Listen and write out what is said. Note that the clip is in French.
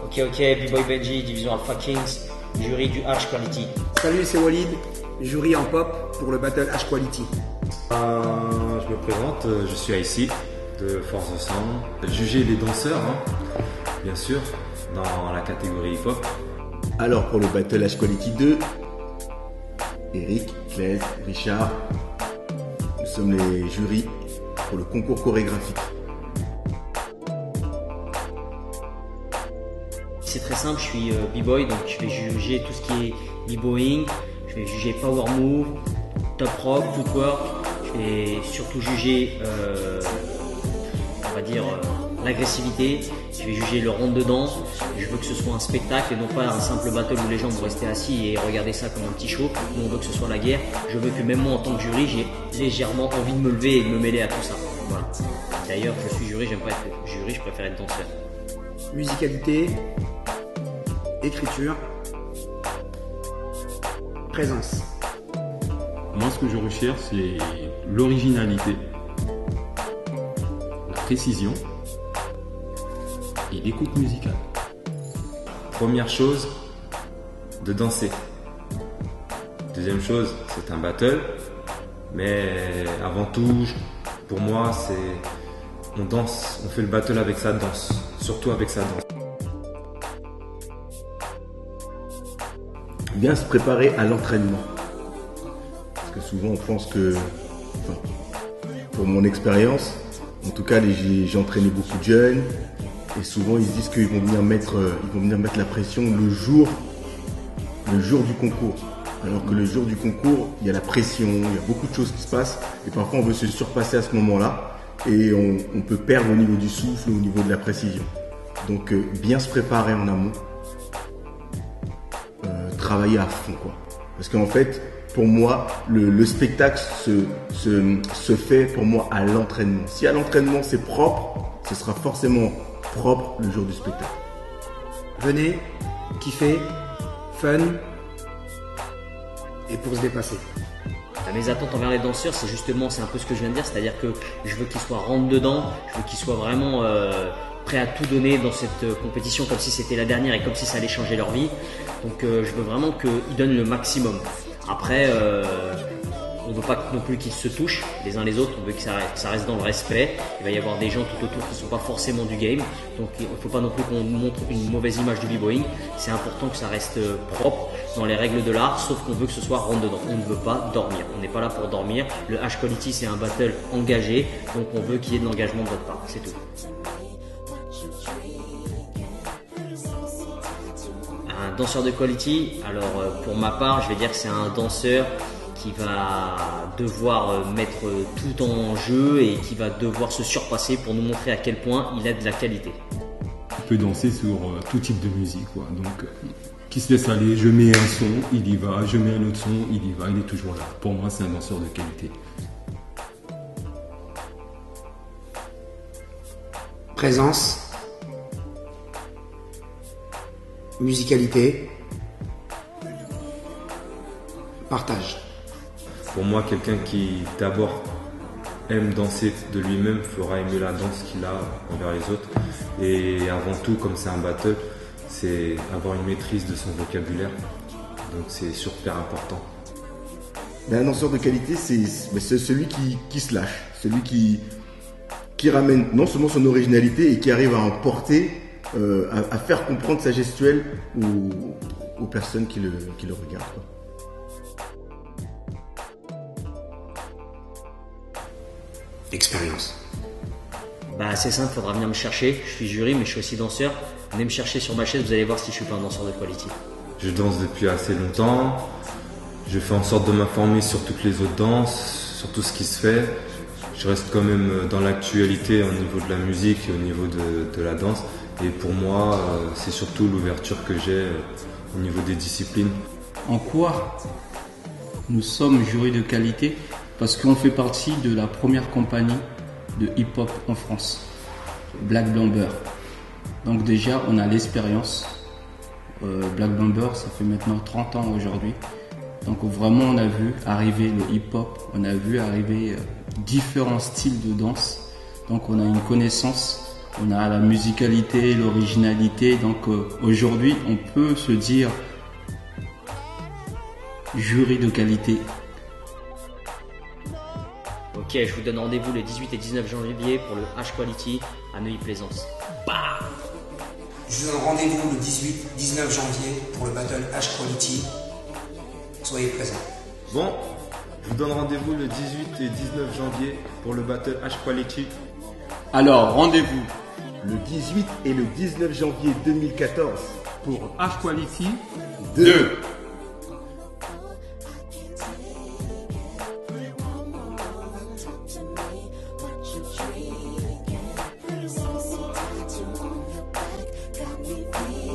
Ok, B-Boy Benji, division Alpha Kings, jury du H Quality. Salut, c'est Walid, jury en pop pour le Battle H Quality. Je me présente, je suis ici de Force de Sound. Juger les danseurs, bien sûr, dans la catégorie hip-hop. Alors pour le Battle H Quality 2, Eric, Claise, Richard, nous sommes les jurys pour le concours chorégraphique. C'est très simple, je suis B-Boy, donc je vais juger tout ce qui est B-Boying, je vais juger Power Move, Top Rock, Footwork, je vais surtout juger, on va dire, l'agressivité, je vais juger le rentre dedans, je veux que ce soit un spectacle et non pas un simple battle où les gens vont rester assis et regarder ça comme un petit show. Nous on veut que ce soit la guerre, je veux que même moi en tant que jury, j'ai légèrement envie de me lever et de me mêler à tout ça. Voilà. D'ailleurs je suis jury, j'aime pas être jury, je préfère être danseur. Musicalité, écriture, présence. Moi, ce que je recherche, c'est l'originalité, la précision et l'écoute musicale. Première chose, de danser. Deuxième chose, c'est un battle. Mais avant tout, pour moi, on danse, on fait le battle avec sa danse, surtout avec sa danse. Bien se préparer à l'entraînement. Parce que souvent on pense que, pour mon expérience, en tout cas j'ai entraîné beaucoup de jeunes et souvent ils disent qu'ils vont venir mettre la pression le jour du concours. Alors que le jour du concours, il y a la pression, il y a beaucoup de choses qui se passent et parfois on veut se surpasser à ce moment-là et on peut perdre au niveau du souffle, au niveau de la précision. Donc bien se préparer en amont. Travailler à fond quoi. Parce qu'en fait, pour moi, le spectacle se fait pour moi à l'entraînement. Si à l'entraînement c'est propre, ce sera forcément propre le jour du spectacle. Venez, kiffer, fun et pour se dépasser. Mes attentes envers les danseurs, c'est un peu ce que je viens de dire, c'est-à-dire que je veux qu'ils soient rentre dedans, je veux qu'ils soient vraiment prêts à tout donner dans cette compétition comme si c'était la dernière et comme si ça allait changer leur vie. Donc je veux vraiment qu'ils donnent le maximum. Après, on ne veut pas non plus qu'ils se touchent les uns les autres, on veut que ça reste dans le respect. Il va y avoir des gens tout autour qui ne sont pas forcément du game, donc il ne faut pas non plus qu'on montre une mauvaise image du b-boying. C'est important que ça reste propre dans les règles de l'art, sauf qu'on veut que ce soit rentre dedans. On ne veut pas dormir, on n'est pas là pour dormir. Le H Quality c'est un battle engagé, donc on veut qu'il y ait de l'engagement de votre part, c'est tout. Un danseur de quality, alors pour ma part je vais dire que c'est un danseur qui va devoir mettre tout en jeu et qui va devoir se surpasser pour nous montrer à quel point il a de la qualité. Il peut danser sur tout type de musique, quoi. Donc qui se laisse aller, je mets un son, il y va, je mets un autre son, il y va, il est toujours là. Pour moi c'est un danseur de qualité. Présence, musicalité, partage. Pour moi, quelqu'un qui d'abord aime danser de lui-même fera aimer la danse qu'il a envers les autres. Et avant tout, comme c'est un battle, c'est avoir une maîtrise de son vocabulaire. Donc c'est super important. Mais un danseur de qualité, c'est celui qui se lâche, celui qui ramène non seulement son originalité et qui arrive à emporter, à faire comprendre sa gestuelle aux personnes qui le regardent, quoi. Expérience. C'est simple, il faudra venir me chercher. Je suis jury mais je suis aussi danseur. Venez me chercher sur ma chaise, vous allez voir si je suis pas un danseur de quality. Je danse depuis assez longtemps. Je fais en sorte de m'informer sur toutes les autres danses, sur tout ce qui se fait. Je reste quand même dans l'actualité au niveau de la musique et au niveau de la danse. Et pour moi, c'est surtout l'ouverture que j'ai au niveau des disciplines. En quoi nous sommes jury de qualité? Parce qu'on fait partie de la première compagnie de hip-hop en France, Black Bomber. Donc déjà, on a l'expérience. Black Bomber, ça fait maintenant 30 ans aujourd'hui. Donc vraiment, on a vu arriver le hip-hop, on a vu arriver différents styles de danse. Donc on a une connaissance on a la musicalité, l'originalité. Donc aujourd'hui, on peut se dire jury de qualité. Ok, je vous donne rendez-vous le 18 et 19 janvier pour le H Quality à Neuilly-Plaisance. Je vous donne rendez-vous le 18-19 janvier pour le Battle H Quality. Soyez présents. Bon, je vous donne rendez-vous le 18 et 19 janvier pour le Battle H Quality. Alors, rendez-vous Le 18 et le 19 janvier 2014 Pour H Quality 2. Got me